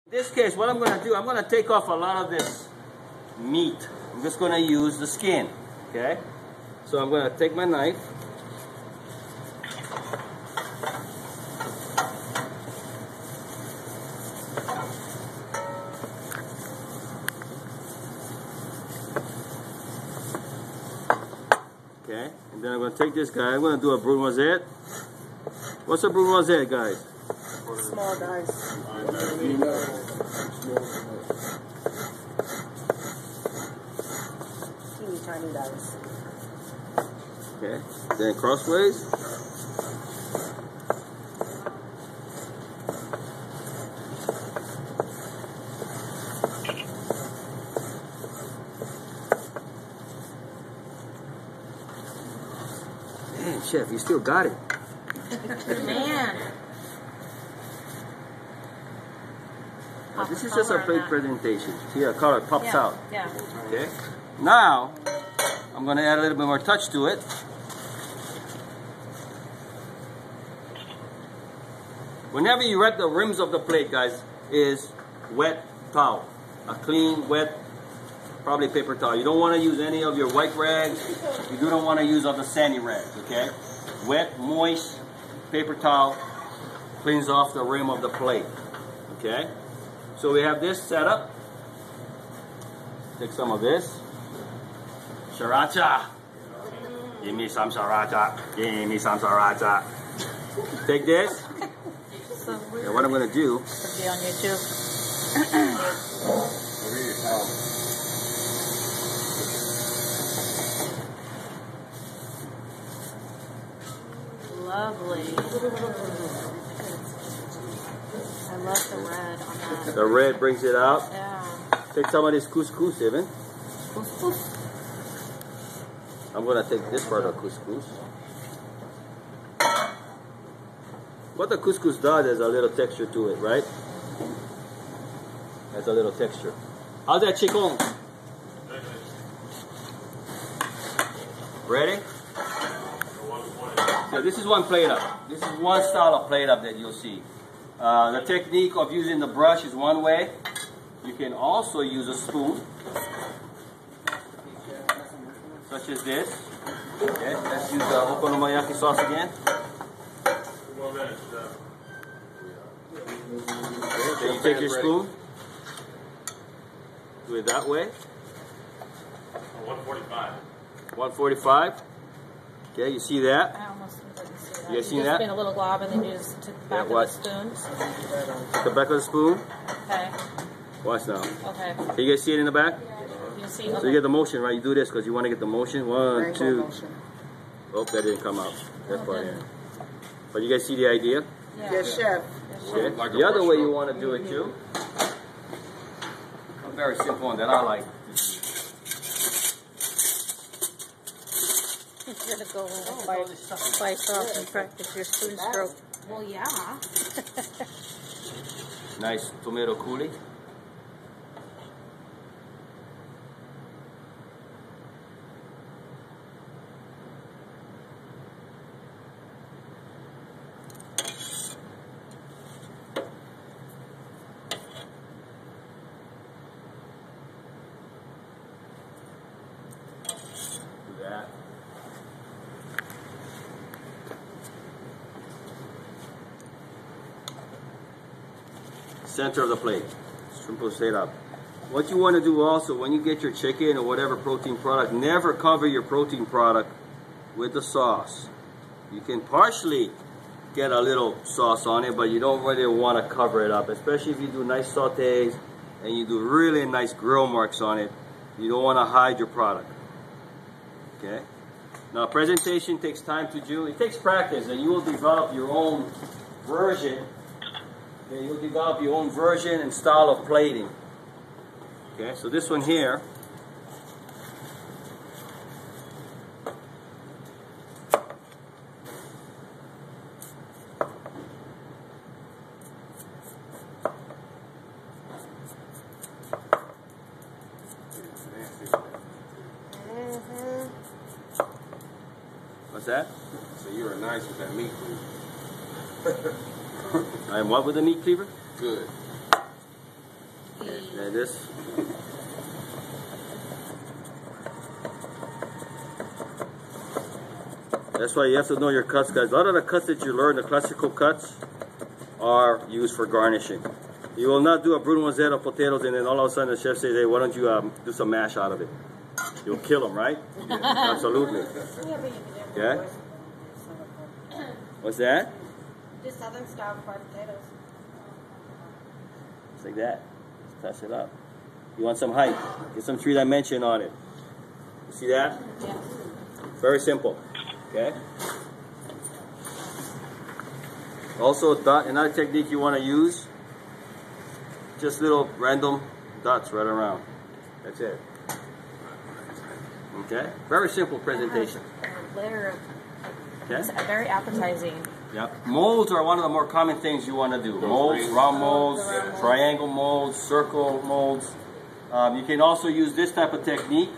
In this case, what I'm going to do, I'm going to take off a lot of this meat. I'm just going to use the skin, okay? So I'm going to take my knife. Okay, and then I'm going to take this guy. I'm going to do a brunoise. What's a brunoise, guys? Small dice. Teeny tiny dice. Okay, then crossways. Man, Chef, you still got it. Man. This is just a plate presentation. See how color pops out. Yeah. Okay. Now, I'm going to add a little bit more touch to it. Whenever you wet the rims of the plate, guys, is wet towel. A clean, wet, probably paper towel. You don't want to use any of your white rags. You don't want to use all the sandy rags, okay? Wet, moist, paper towel cleans off the rim of the plate, okay? So we have this set up. Take some of this. Sriracha. Give me some sriracha. Give me some sriracha. Take this. So And what I'm going to do. It'll be on YouTube. Lovely. I love the red on that. The red brings it out. Yeah. Take some of this couscous, even. Couscous. I'm going to take this part of couscous. What the couscous does is a little texture to it, right? Has a little texture. How's that chicken? Ready? So this is one plate up. This is one style of plate up that you'll see. The technique of using the brush is one way. You can also use a spoon, such as this. Okay, let's use the okonomiyaki sauce again. Okay, then you take your spoon, do it that way. 145. 145. Okay, you see that? I almost didn't see that. You guys seen just that? spin a little glob and then you just took the back of the spoon. The back of the spoon. Okay. Watch now. Okay. Can you guys see it in the back? You see? So you get the motion, right? You do this because you want to get the motion. 1, 2. Oh, that didn't come out. That's why. Yeah. But you guys see the idea? Yeah. Yes, chef. Okay. The other way you want to do it too. A very simple one that I like. You're going to go and slice off and practice your spoon stroke. Well, yeah. Nice tomato coulis. Do that. Center of the plate. Simple setup. What you want to do also when you get your chicken or whatever protein product, never cover your protein product with the sauce. You can partially get a little sauce on it, but you don't really want to cover it up, especially if you do nice sautés and you do really nice grill marks on it. You don't want to hide your product. Okay? Now presentation takes time to do. It takes practice, and you will develop your own version. Okay, you'll develop your own version and style of plating. Okay, so this one here. What's that? So you were nice with that meat cleaver. I am what with the meat cleaver? Good. And this. That's why you have to know your cuts, guys. A lot of the cuts that you learn, the classical cuts, are used for garnishing. You will not do a brunoise of potatoes and then all of a sudden the chef says, hey, why don't you do some mash out of it? You'll kill them, right? Absolutely. Yeah? What's that? Just southern style fried potatoes. Just like that. Just touch it up. You want some height? Get some 3-dimension on it. You see that? Yeah. Very simple. Okay? Also, another technique you want to use, just little random dots right around. That's it. Okay? Very simple presentation. A layer of, Okay? it's very appetizing. Yep. Molds are one of the more common things you want to do. Molds, round molds, triangle molds, circle molds. You can also use this type of technique